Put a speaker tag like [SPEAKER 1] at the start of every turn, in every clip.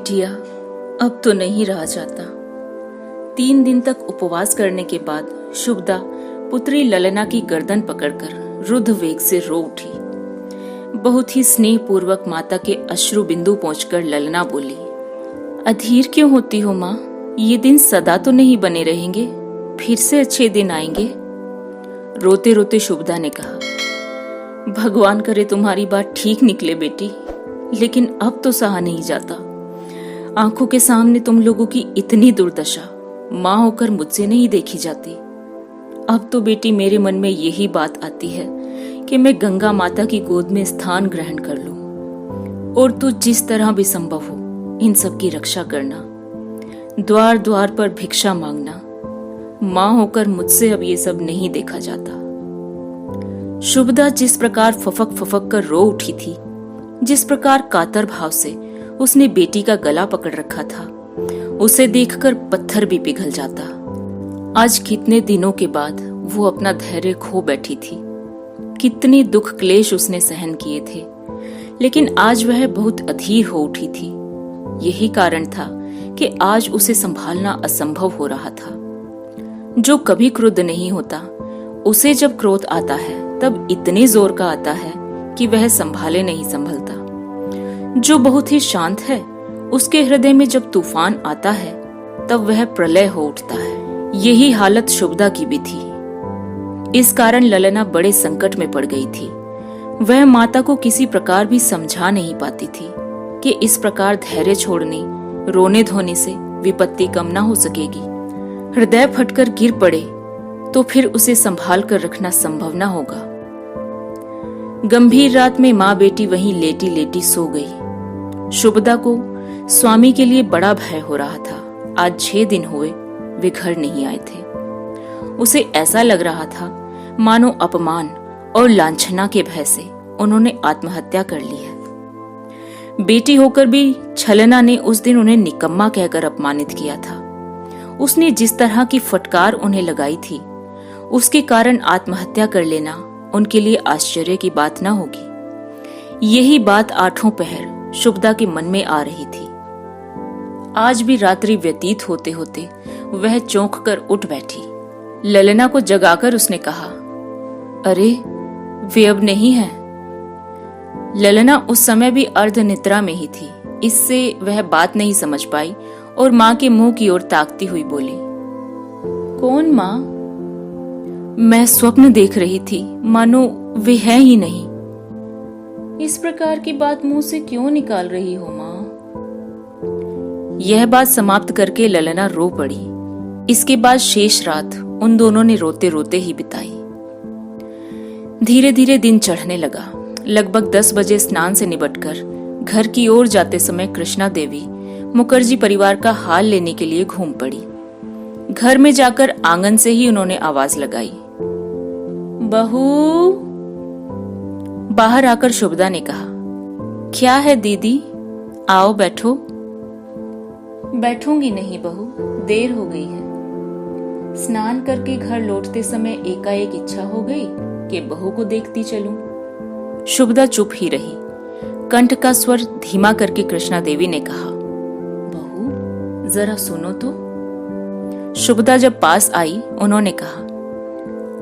[SPEAKER 1] बिटिया, अब तो नहीं रहा जाता। 3 दिन तक उपवास करने के बाद शुभदा पुत्री ललना की गर्दन पकड़कर रुद्ध वेग से रो उठी। बहुत ही स्नेह पूर्वक माता के अश्रु बिंदु पहुंचकर ललना बोली, अधीर क्यों होती हो माँ? ये दिन सदा तो नहीं बने रहेंगे, फिर से अच्छे दिन आएंगे। रोते रोते शुभदा ने कहा, भगवान करे तुम्हारी बात ठीक निकले बेटी, लेकिन अब तो सहा नहीं जाता। आंखों के सामने तुम लोगों की इतनी दुर्दशा माँ होकर मुझसे नहीं देखी जाती। अब तो बेटी मेरे मन में यही बात आती है कि मैं गंगा माता की गोद में स्थान ग्रहण कर लूं और तू जिस तरह भी संभव हो इन सब की रक्षा करना। द्वार द्वार पर भिक्षा मांगना। माँ होकर मुझसे अब ये सब नहीं देखा जाता। शुभदा जिस प्रकार फफक फफक कर रो उठी थी, जिस प्रकार कातर भाव से उसने बेटी का गला पकड़ रखा था, उसे देखकर पत्थर भी पिघल जाता। आज कितने दिनों के बाद वो अपना धैर्य खो बैठी थी। कितने दुख क्लेश उसने सहन किए थे, लेकिन आज वह बहुत अधीर हो उठी थी। यही कारण था कि आज उसे संभालना असंभव हो रहा था। जो कभी क्रुद्ध नहीं होता, उसे जब क्रोध आता है तब इतने जोर का आता है कि वह संभाले नहीं संभलता। जो बहुत ही शांत है, उसके हृदय में जब तूफान आता है तब वह प्रलय हो उठता है। यही हालत शुभदा की भी थी। इस कारण ललना बड़े संकट में पड़ गई थी। वह माता को किसी प्रकार भी समझा नहीं पाती थी कि इस प्रकार धैर्य छोड़ने, रोने धोने से विपत्ति कम ना हो सकेगी। हृदय फटकर गिर पड़े तो फिर उसे संभाल कर रखना संभव ना होगा। गंभीर रात में माँ बेटी वहीं लेटी लेटी सो गई। शुभदा को स्वामी के लिए बड़ा भय हो रहा था। आज 6 दिन हुए वे घर नहीं आए थे। उसे ऐसा लग रहा था मानो अपमान और लांछना के भय से उन्होंने आत्महत्या कर ली है। बेटी होकर भी छलना ने उस दिन उन्हें निकम्मा कहकर अपमानित किया था। उसने जिस तरह की फटकार उन्हें लगाई थी, उसके कारण आत्महत्या कर लेना उनके लिए आश्चर्य की बात न होगी। यही बात 8 पहर शुभदा के मन में आ रही थी। आज भी रात्रि व्यतीत होते होते वह चौंक कर उठ बैठी। ललना को जगाकर उसने कहा, अरे वे अब नहीं है। ललना उस समय भी अर्ध निद्रा में ही थी, इससे वह बात नहीं समझ पाई और माँ के मुंह की ओर ताकती हुई बोली, कौन माँ? मैं स्वप्न देख रही थी, मानो वे है ही नहीं। इस प्रकार की बात मुंह से क्यों निकाल रही हो माँ? यह बात समाप्त करके ललना रो पड़ी। इसके बाद शेष रात उन दोनों ने रोते रोते ही बिताई। धीरे धीरे दिन चढ़ने लगा। लगभग 10 बजे स्नान से निपटकर घर की ओर जाते समय कृष्णा देवी मुखर्जी परिवार का हाल लेने के लिए घूम पड़ी। घर में जाकर आंगन से ही उन्होंने आवाज लगाई, बहू। बाहर आकर शुभदा ने कहा, क्या है दीदी? आओ बैठो। बैठूंगी नहीं बहू, देर हो गई है। स्नान करके घर लौटते समय एकाएक इच्छा हो गई कि बहू को देखती चलूं। शुभदा चुप ही रही। कंठ का स्वर धीमा करके कृष्णा देवी ने कहा, बहू जरा सुनो तो। शुभदा जब पास आई, उन्होंने कहा,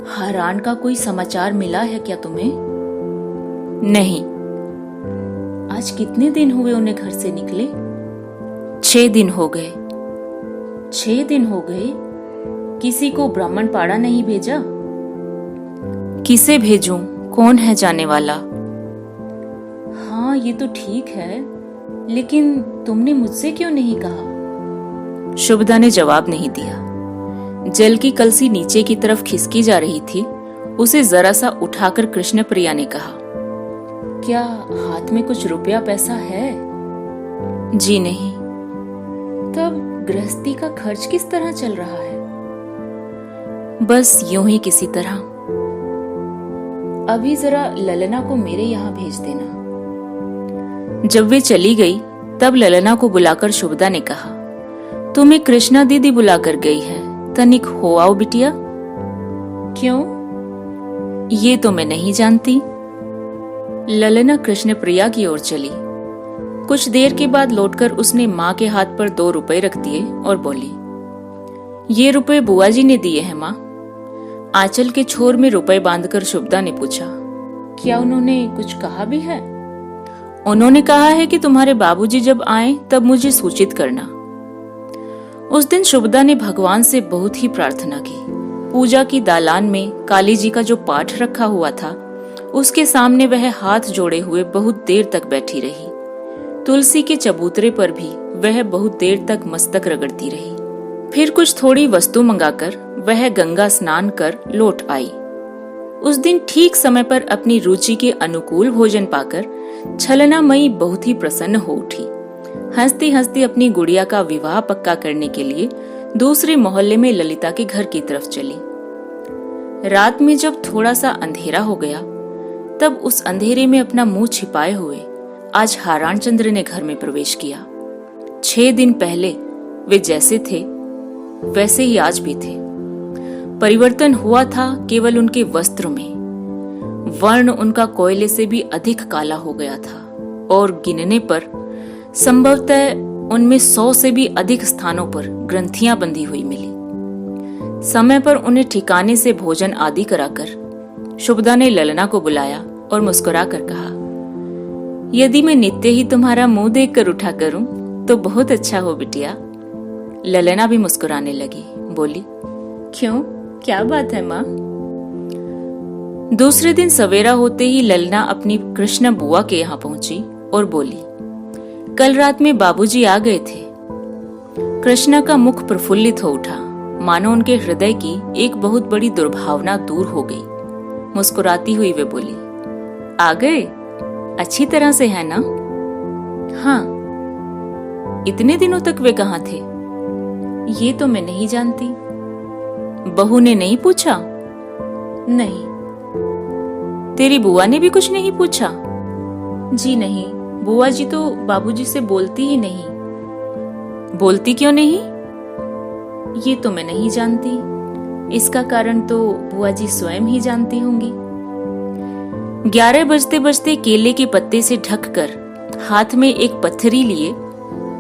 [SPEAKER 1] हारान का कोई समाचार मिला है क्या तुम्हें? नहीं। आज कितने दिन हुए उन्हें घर से निकले? 6 दिन हो गए। 6 दिन हो गए? किसी को ब्राह्मण पाड़ा नहीं भेजा? किसे भेजूं? कौन है जाने वाला? हाँ ये तो ठीक है, लेकिन तुमने मुझसे क्यों नहीं कहा? शुभदा ने जवाब नहीं दिया। जल की कलसी नीचे की तरफ खिसकी जा रही थी। उसे जरा सा उठाकर कृष्णप्रिया ने कहा, क्या हाथ में कुछ रुपया पैसा है? जी नहीं। तब गृहस्थी का खर्च किस तरह चल रहा है? बस यूं ही किसी तरह। अभी जरा ललना को मेरे यहाँ भेज देना। जब वे चली गई तब ललना को बुलाकर शुभदा ने कहा, तुम्हें कृष्णा दीदी बुलाकर गई है, तनिक हो आओ बिटिया। क्यों? ये तो मैं नहीं जानती। ललना कृष्णप्रिया की ओर चली। कुछ देर के बाद लौटकर उसने माँ के हाथ पर 2 रुपए रख दिए और बोली, ये रुपए बुआ जी ने दिए हैं माँ। आंचल के छोर में रुपए बांधकर शुभदा ने पूछा, क्या उन्होंने कुछ कहा भी है? उन्होंने कहा है कि तुम्हारे बाबूजी जब आए तब मुझे सूचित करना। उस दिन शुभदा ने भगवान से बहुत ही प्रार्थना की। पूजा की दालान में काली जी का जो पाठ रखा हुआ था, उसके सामने वह हाथ जोड़े हुए बहुत देर तक बैठी रही। तुलसी के चबूतरे पर भी वह बहुत देर तक मस्तक रगड़ती रही। फिर कुछ थोड़ी वस्तु मंगाकर वह गंगा स्नान कर लौट आई। उस दिन ठीक समय पर अपनी रुचि के अनुकूल भोजन पाकर छलनामयी बहुत ही प्रसन्न हो उठी। हंसती हंसती अपनी गुड़िया का विवाह पक्का करने के लिए दूसरे मोहल्ले में ललिता के घर की तरफ चली। रात में जब थोड़ा सा अंधेरा हो गया, तब उस अंधेरे में अपना मुंह छिपाए हुए आज हारान चंद्र ने घर में प्रवेश किया। 6 दिन पहले वे जैसे थे वैसे ही आज भी थे। परिवर्तन हुआ था केवल उनके वस्त्र में। वर्ण उनका कोयले से भी अधिक काला हो गया था और गिनने पर संभवतः उनमें 100 से भी अधिक स्थानों पर ग्रंथियां बंधी हुई मिली। समय पर उन्हें ठिकाने से भोजन आदि कराकर शुभदा ने ललना को बुलाया और मुस्कुरा कर कहा, यदि मैं नित्य ही तुम्हारा मुंह देखकर उठा करूं तो बहुत अच्छा हो बिटिया। ललना भी मुस्कुराने लगी, बोली, क्यों, क्या बात है माँ? दूसरे दिन सवेरा होते ही ललना अपनी कृष्ण बुआ के यहाँ पहुंची और बोली, कल रात में बाबूजी आ गए थे। कृष्णा का मुख प्रफुल्लित हो उठा, मानो उनके हृदय की एक बहुत बड़ी दुर्भावना दूर हो गई। मुस्कुराती हुई वे बोली, आ गए? अच्छी तरह से है ना? हाँ। इतने दिनों तक वे कहाँ थे? ये तो मैं नहीं जानती। बहू ने नहीं पूछा? नहीं। तेरी बुआ ने भी कुछ नहीं पूछा? जी नहीं, बुआ जी तो बाबूजी से बोलती ही नहीं। बोलती क्यों नहीं? ये तो मैं नहीं जानती। इसका कारण तो बुआ जी स्वयं ही जानती होंगी। 11 बजते बजते केले के पत्ते से ढककर हाथ में एक पत्थरी लिए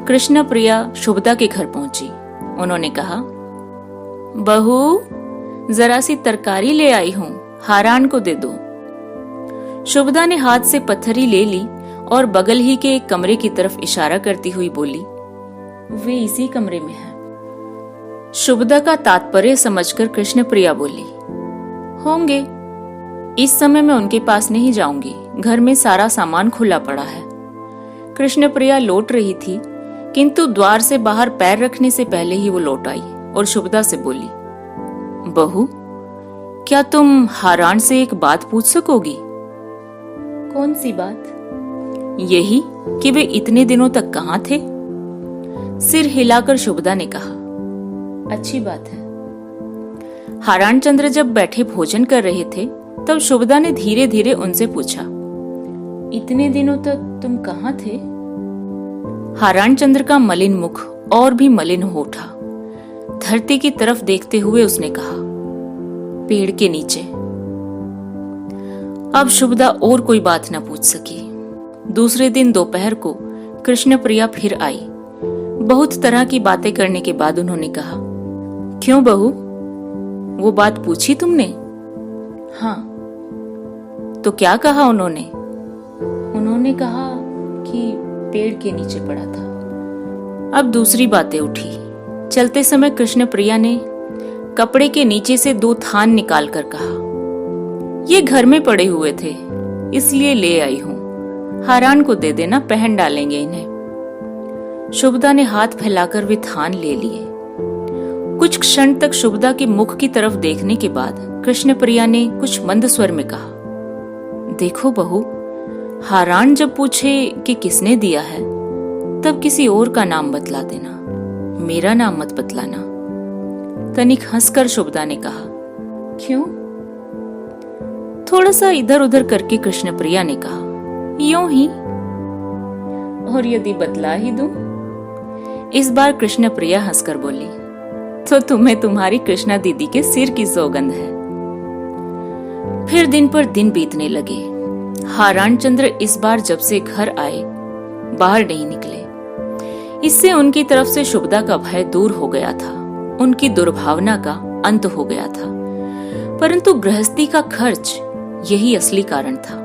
[SPEAKER 1] कृष्ण प्रिया शुभदा के घर पहुंची। उन्होंने कहा, बहू जरा सी तरकारी ले आई हूं, हारान को दे दो। शुभदा ने हाथ से पत्थरी ले ली और बगल ही के एक कमरे की तरफ इशारा करती हुई बोली, वे इसी कमरे में है। शुभदा का तात्पर्य समझकर कृष्ण प्रिया बोली, होंगे। इस समय मैं उनके पास नहीं जाऊंगी, घर में सारा सामान खुला पड़ा है। कृष्ण प्रिया लौट रही थी, किंतु द्वार से बाहर पैर रखने से पहले ही वो लौट आई और शुभदा से बोली, बहू, क्या तुम हारान से एक बात पूछ सकोगी? कौन सी बात? यही कि वे इतने दिनों तक कहाँ थे? सिर हिलाकर शुभदा ने कहा, अच्छी बात है। हारान चंद्र जब बैठे भोजन कर रहे थे, तब शुभदा ने धीरे धीरे उनसे पूछा, इतने दिनों तक तुम कहाँ थे? हारान चंद्र का मलिन मुख और भी मलिन हो उठा। धरती की तरफ देखते हुए उसने कहा, पेड़ के नीचे। अब शुभदा और कोई बात न पूछ सकी। दूसरे दिन दोपहर को कृष्ण प्रिया फिर आई। बहुत तरह की बातें करने के बाद उन्होंने कहा, क्यों बहू, वो बात पूछी तुमने? हाँ। तो क्या कहा उन्होंने? उन्होंने कहा कि पेड़ के नीचे पड़ा था। अब दूसरी बातें उठी। चलते समय कृष्ण प्रिया ने कपड़े के नीचे से 2 थान निकाल कर कहा, ये घर में पड़े हुए थे, इसलिए ले आई हूं। हारान को दे देना, पहन डालेंगे इन्हें। शुभदा ने हाथ फैलाकर वे थान ले लिए। कुछ क्षण तक शुभदा के मुख की तरफ देखने के बाद कृष्ण प्रिया ने कुछ मंद स्वर में कहा, देखो बहू, हारान जब पूछे कि किसने दिया है, तब किसी और का नाम बतला देना, मेरा नाम मत बतलाना। तनिक हंसकर शुभदा ने कहा, क्यों? थोड़ा सा इधर उधर करके कृष्ण प्रिया ने कहा, यूं ही। और यदि बतला ही दूं? इस बार कृष्ण प्रिया हंसकर बोली, तो तुम्हें तुम्हारी कृष्णा दीदी के सिर की सौगंध है। फिर दिन पर दिन बीतने लगे। हारान चंद्र इस बार जब से घर आए, बाहर नहीं निकले। इससे उनकी तरफ से शुभदा का भय दूर हो गया था, उनकी दुर्भावना का अंत हो गया था। परंतु गृहस्थी का खर्च यही असली कारण था।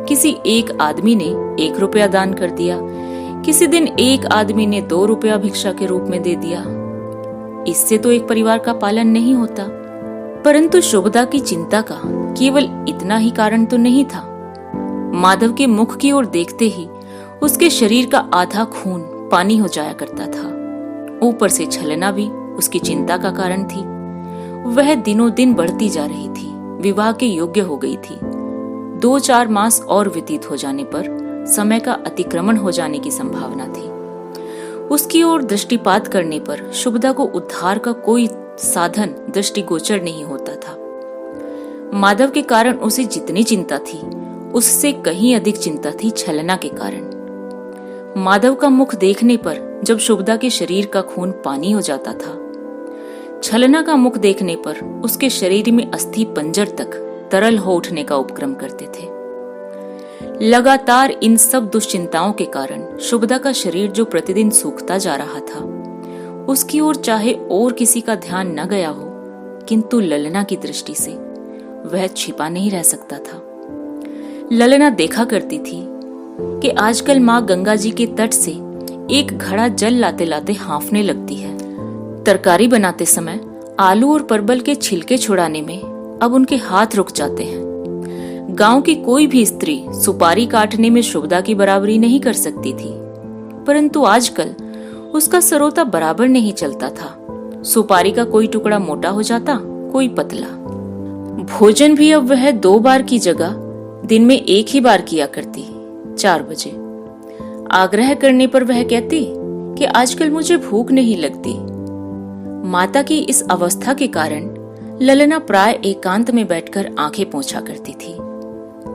[SPEAKER 1] किसी एक आदमी ने 1 रुपया दान कर दिया, किसी दिन एक आदमी ने 2 रुपया भिक्षा के रूप में दे दिया। इससे तो एक परिवार का पालन नहीं होता। परंतु शुभदा की चिंता का केवल इतना ही कारण तो नहीं था। माधव के मुख की ओर देखते ही उसके शरीर का आधा खून पानी हो जाया करता था। ऊपर से छलना भी उसकी चिंता का कारण थी। वह दिनों दिन बढ़ती जा रही थी, विवाह के योग्य हो गई थी। 2-4 मास और व्यतीत हो जाने पर समय का अतिक्रमण हो जाने की संभावना थी। उसकी ओर दृष्टिपात करने पर शुभदा को उद्धार का कोई साधन दृष्टिगोचर नहीं होता था। माधव के कारण उसे जितनी चिंता थी, उससे कहीं अधिक चिंता थी छलना के कारण। माधव का मुख देखने पर जब शुभदा के शरीर का खून पानी हो जाता था, छलना का मुख देखने पर उसके शरीर में अस्थि पंजर तक तरल हो उठने का उपक्रम करते थे। लगातार इन सब दुश्चिंताओं के कारण शुभदा का शरीर जो प्रतिदिन सूखता जा रहा था, उसकी ओर चाहे और किसी का ध्यान न गया हो, किंतु ललना की दृष्टि से वह छिपा नहीं रह सकता था। ललना देखा करती थी कि आजकल माँ गंगा जी के तट से एक घड़ा जल लाते लाते हांफने लगती है। तरकारी बनाते समय आलू और परवल के छिलके छुड़ाने में अब उनके हाथ रुक जाते हैं। गांव की कोई भी स्त्री सुपारी काटने में शुभदा की बराबरी नहीं कर सकती थी, परंतु आजकल उसका सरोता बराबर नहीं चलता था। सुपारी का कोई टुकड़ा मोटा हो जाता, कोई पतला। भोजन भी अब वह 2 बार की जगह दिन में 1 ही बार किया करती, 4 बजे। आग्रह करने पर वह कहती कि आजकल मुझे भूख नहीं लगती। माता की इस अवस्था के कारण ललना प्राय एकांत में बैठकर आंखें पोंछा करती थी।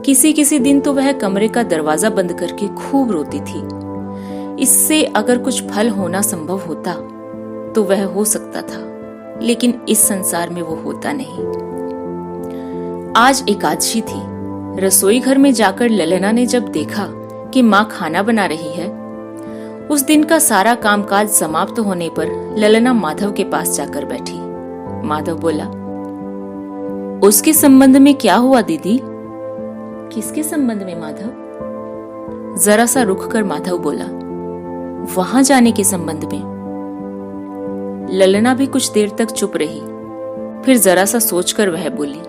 [SPEAKER 1] किसी दिन तो वह कमरे का दरवाजा बंद करके खूब रोती थी। इससे अगर कुछ फल होना संभव होता तो वह हो सकता था, लेकिन इस संसार में वो होता नहीं। आज एकादशी थी। रसोई घर में जाकर ललना ने जब देखा कि माँ खाना बना रही है, उस दिन का सारा कामकाज समाप्त होने पर ललना माधव के पास जाकर बैठी। माधव बोला, उसके संबंध में क्या हुआ दीदी? किसके संबंध में माधव? जरा सा रुक कर माधव बोला, वहां जाने के संबंध में। ललना भी कुछ देर तक चुप रही, फिर जरा सा सोचकर वह बोली,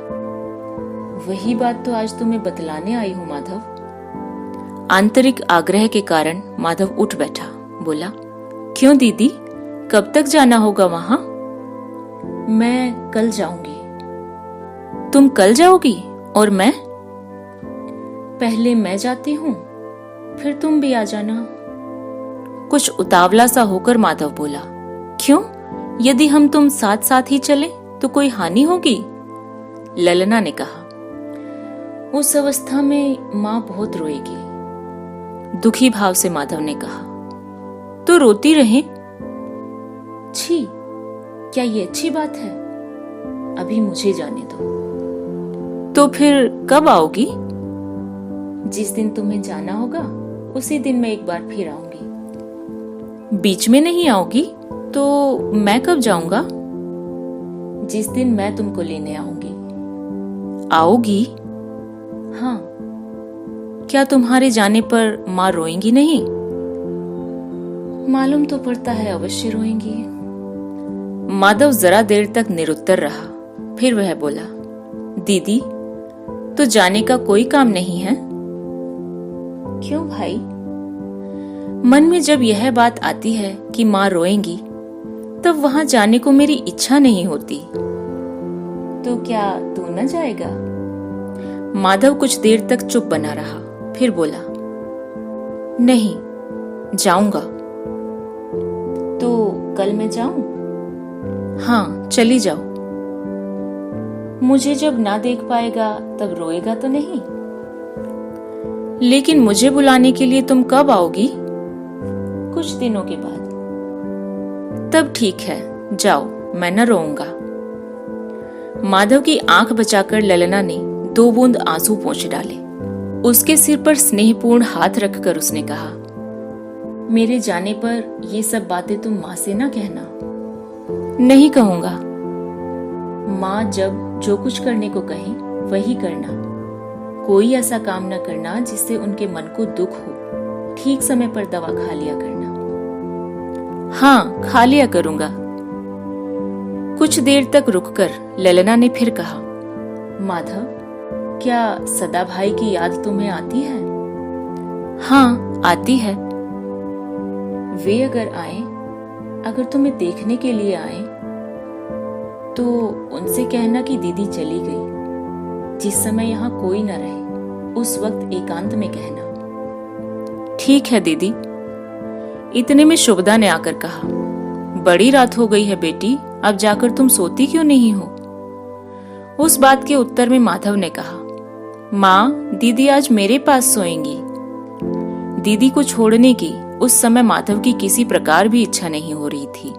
[SPEAKER 1] वही बात तो आज तुम्हें बतलाने आई हूं माधव। आंतरिक आग्रह के कारण माधव उठ बैठा, बोला, क्यों दीदी, कब तक जाना होगा वहां? मैं कल जाऊंगी। तुम कल जाओगी और मैं? पहले मैं जाती हूं, फिर तुम भी आ जाना। कुछ उतावला सा होकर माधव बोला, क्यों? यदि हम तुम साथ साथ ही चलें तो कोई हानि होगी? ललना ने कहा, उस अवस्था में मां बहुत रोएगी। दुखी भाव से माधव ने कहा, तो रोती रहे। छी, क्या ये अच्छी बात है? अभी मुझे जाने दो। तो फिर कब आओगी? जिस दिन तुम्हें जाना होगा उसी दिन मैं एक बार फिर आऊंगी। बीच में नहीं आओगी तो मैं कब जाऊंगा? जिस दिन मैं तुमको लेने आऊंगी। आओगी? हाँ। क्या तुम्हारे जाने पर माँ रोएंगी नहीं? मालूम तो पड़ता है अवश्य रोएंगी। माधव जरा देर तक निरुत्तर रहा, फिर वह बोला, दीदी, तो जाने का कोई काम नहीं है? क्यों भाई? मन में जब यह बात आती है कि माँ रोएंगी, तब वहां जाने को मेरी इच्छा नहीं होती। तो क्या तू न जाएगा? माधव कुछ देर तक चुप बना रहा, फिर बोला, नहीं, जाऊंगा। तो कल मैं जाऊं? हाँ, चली जाओ। मुझे जब ना देख पाएगा तब रोएगा तो नहीं? लेकिन मुझे बुलाने के लिए तुम कब आओगी? कुछ दिनों के बाद। तब ठीक है, जाओ, मैं न रोऊंगा। माधव की आंख बचाकर ललना ने 2 बूंद आंसू पोंछ डाले। उसके सिर पर स्नेहपूर्ण हाथ रखकर उसने कहा, मेरे जाने पर ये सब बातें तुम माँ से ना कहना। नहीं कहूंगा। माँ जब जो कुछ करने को कहे वही करना। कोई ऐसा काम न करना जिससे उनके मन को दुख हो। ठीक समय पर दवा खा लिया करना। हाँ, खा लिया करूंगा। कुछ देर तक रुककर ललना ने फिर कहा, माधव, क्या सदा भाई की याद तुम्हें आती है? हाँ, आती है। वे अगर आए, अगर तुम्हें देखने के लिए आए, तो उनसे कहना कि दीदी चली गई। जिस समय यहाँ कोई न रहे उस वक्त एकांत में कहना। ठीक है दीदी। इतने में शुभदा ने आकर कहा, बड़ी रात हो गई है बेटी, अब जाकर तुम सोती क्यों नहीं हो? उस बात के उत्तर में माधव ने कहा, माँ, दीदी आज मेरे पास सोएंगी। दीदी को छोड़ने की उस समय माधव की किसी प्रकार भी इच्छा नहीं हो रही थी।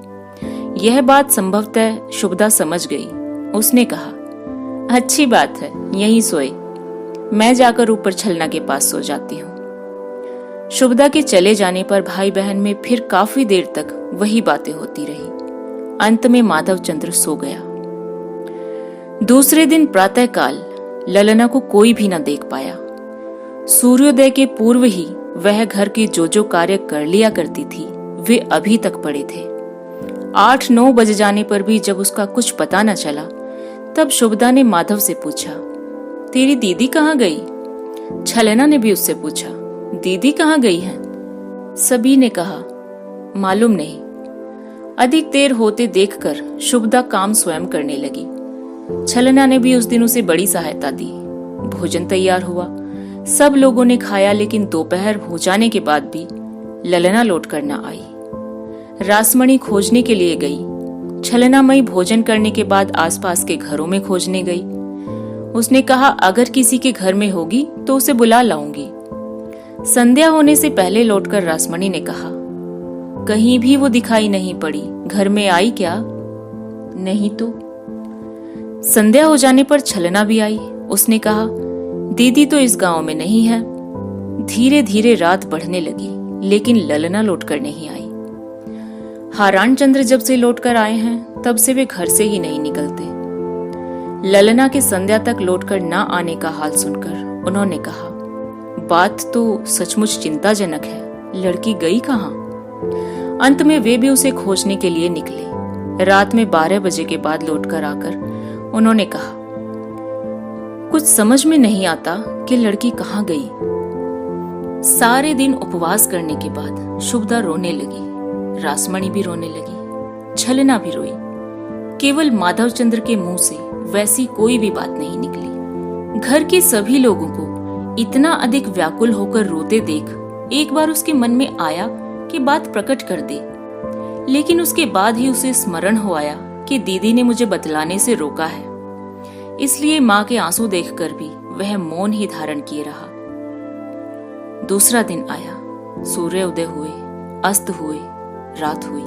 [SPEAKER 1] यह बात संभवतः शुभदा समझ गई। उसने कहा, अच्छी बात है, यहीं सोए। मैं जाकर ऊपर छलना के पास सो जाती हूँ। शुभदा के चले जाने पर भाई बहन में फिर काफी देर तक वही बातें होती रही। अंत में माधव चंद्र सो गया। दूसरे दिन प्रातःकाल ललना को कोई भी न देख पाया। सूर्योदय के पूर्व ही वह घर के जो कार्य कर लिया करती थी वे अभी तक पड़े थे। 8-9 बज जाने पर भी जब उसका कुछ पता न चला, तब शुभदा ने माधव से पूछा, तेरी दीदी कहाँ गई? छलना ने भी उससे पूछा, दीदी कहाँ गई है? सभी ने कहा, मालूम नहीं। अधिक देर होते देखकर शुभदा काम स्वयं करने लगी। छलना ने भी उस दिन उसे बड़ी सहायता दी। भोजन तैयार हुआ, सब लोगों ने खाया, लेकिन दोपहर हो जाने के बाद भी ललना लौट कर न आई। रासमणी खोजने के लिए गई। छलनामयी भोजन करने के बाद आसपास के घरों में खोजने गई। उसने कहा, अगर किसी के घर में होगी तो उसे बुला लाऊंगी। संध्या होने से पहले लौटकर रासमणी ने कहा, कहीं भी वो दिखाई नहीं पड़ी, घर में आई क्या? नहीं तो। संध्या हो जाने पर छलना भी आई। उसने कहा, दीदी तो इस गांव में नहीं है। धीरे धीरे रात बढ़ने लगी, लेकिन ललना लौटकर नहीं आई। हारान चंद्र जब से लौटकर आए हैं तब से वे घर से ही नहीं निकलते। ललना के संध्या तक लौटकर न आने का हाल सुनकर उन्होंने कहा, बात तो सचमुच चिंताजनक है, लड़की गई कहाँ? अंत में वे भी उसे खोजने के लिए निकले। रात में 12 बजे के बाद लौटकर आकर उन्होंने कहा, कुछ समझ में नहीं आता कि लड़की कहाँ गई। सारे दिन उपवास करने के बाद शुभदा रोने लगी, रासमणी भी रोने लगी, छलना भी रोई। केवल माधव चंद्र के मुंह से वैसी कोई भी बात नहीं निकली। घर के सभी लोगों को इतना अधिक व्याकुल होकर रोते देख एक बार उसके मन में आया कि बात प्रकट कर दे, लेकिन उसके बाद ही उसे स्मरण हो आया कि दीदी ने मुझे बतलाने से रोका है। इसलिए माँ के आंसू देखकर भी वह मौन ही धारण किए रहा। दूसरा दिन आया, सूर्य उदय हुए, अस्त हुए, रात हुई,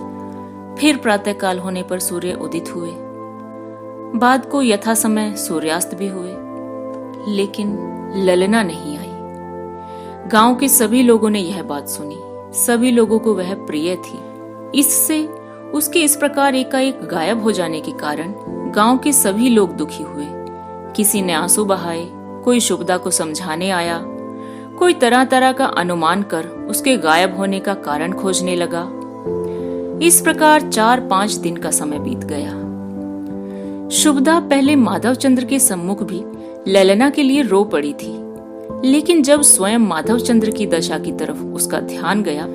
[SPEAKER 1] फिर प्रातःकाल होने पर सूर्य उदित हुए। बाद को यथा समय सूर्यास्त भी हुए, लेकिन ललना नहीं आई। गांव के सभी लोगों ने यह बात सुनी। सभी लोगों को वह प्रिय थी। इससे उसके इस प्रकार एकाएक गायब हो जाने के कारण गांव के सभी लोग दुखी हुए। किसी ने आंसू बहाए, कोई शुभदा को समझाने आया, कोई तरह तरह का अनुमान कर उसके गायब होने का कारण खोजने लगा। इस प्रकार 4-5 दिन का समय बीत गया। शुभदा पहले माधव चंद्र के सम्मुख भी ललना के लिए रो पड़ी थी, लेकिन जब स्वयं माधव चंद्र की दशा की तरफ उसका ध्यान गया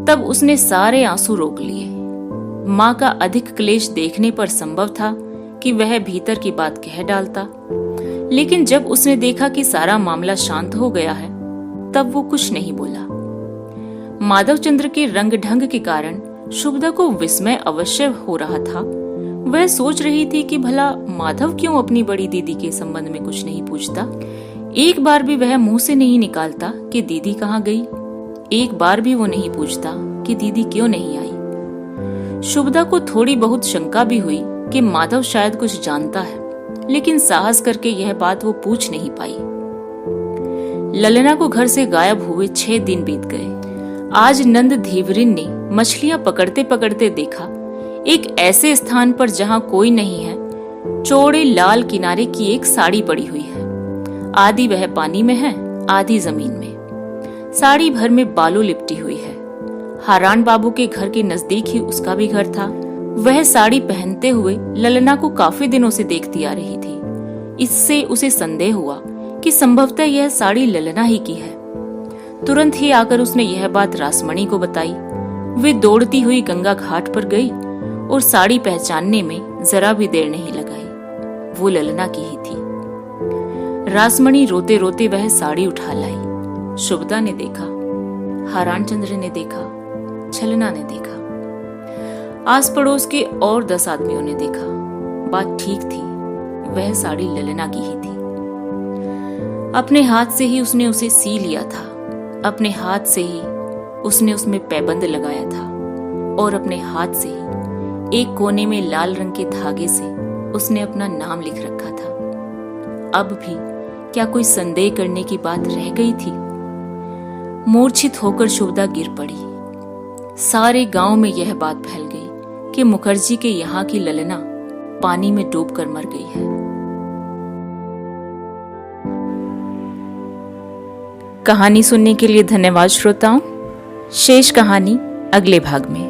[SPEAKER 1] तब उसने सारे आंसू रोक लिए। माँ का अधिक क्लेश देखने पर संभव था कि वह भीतर की बात कह डालता, लेकिन जब उसने देखा कि सारा मामला शांत हो गया है तब वो कुछ नहीं बोला। माधव चंद्र के रंग ढंग के कारण शुभदा को विस्मय अवश्य हो रहा था। वह सोच रही थी कि भला माधव क्यों अपनी बड़ी दीदी के संबंध में कुछ नहीं पूछता। एक बार भी वह मुंह से नहीं निकालता कि दीदी कहाँ गई। एक बार भी वो नहीं पूछता कि दीदी क्यों नहीं आई। शुभदा को थोड़ी बहुत शंका भी हुई कि माधव शायद कुछ जानता है, लेकिन साहस करके यह बात वो पूछ नहीं पाई। ललना को घर से गायब हुए 6 दिन बीत गए। आज नंद धीवरिन ने मछलियां पकड़ते पकड़ते देखा, एक ऐसे स्थान पर जहां कोई नहीं है, चौड़े लाल किनारे की एक साड़ी पड़ी हुई है। आधी वह पानी में है, आधी जमीन में। साड़ी भर में बालू लिपटी हुई है। हारान बाबू के घर के नजदीक ही उसका भी घर था। वह साड़ी पहनते हुए ललना को काफी दिनों से देखती आ रही थी। इससे उसे संदेह हुआ कि संभवतः यह साड़ी ललना ही की है। तुरंत ही आकर उसने यह बात रासमणी को बताई। वे दौड़ती हुई गंगा घाट पर गई और साड़ी पहचानने में जरा भी देर नहीं लगाई। वो ललना की ही थी। रासमणी रोते रोते वह साड़ी उठा लाई। शुभदा ने देखा, हारान चंद्र ने देखा, छलना ने देखा, आस पड़ोस के और 10 आदमियों ने देखा। बात ठीक थी, वह साड़ी ललना की ही थी। अपने हाथ से ही उसने उसे सी लिया था। अपने हाथ से ही उसने उसमें पैबंद लगाया था और अपने हाथ से ही एक कोने में लाल रंग के धागे से उसने अपना नाम लिख रखा था। अब भी क्या कोई संदेह करने की बात रह गई थी? मूर्छित होकर शुभदा गिर पड़ी। सारे गांव में यह बात फैल गई कि मुखर्जी के यहाँ की ललना पानी में डूबकर मर गई है। कहानी सुनने के लिए धन्यवाद श्रोताओं। शेष कहानी अगले भाग में।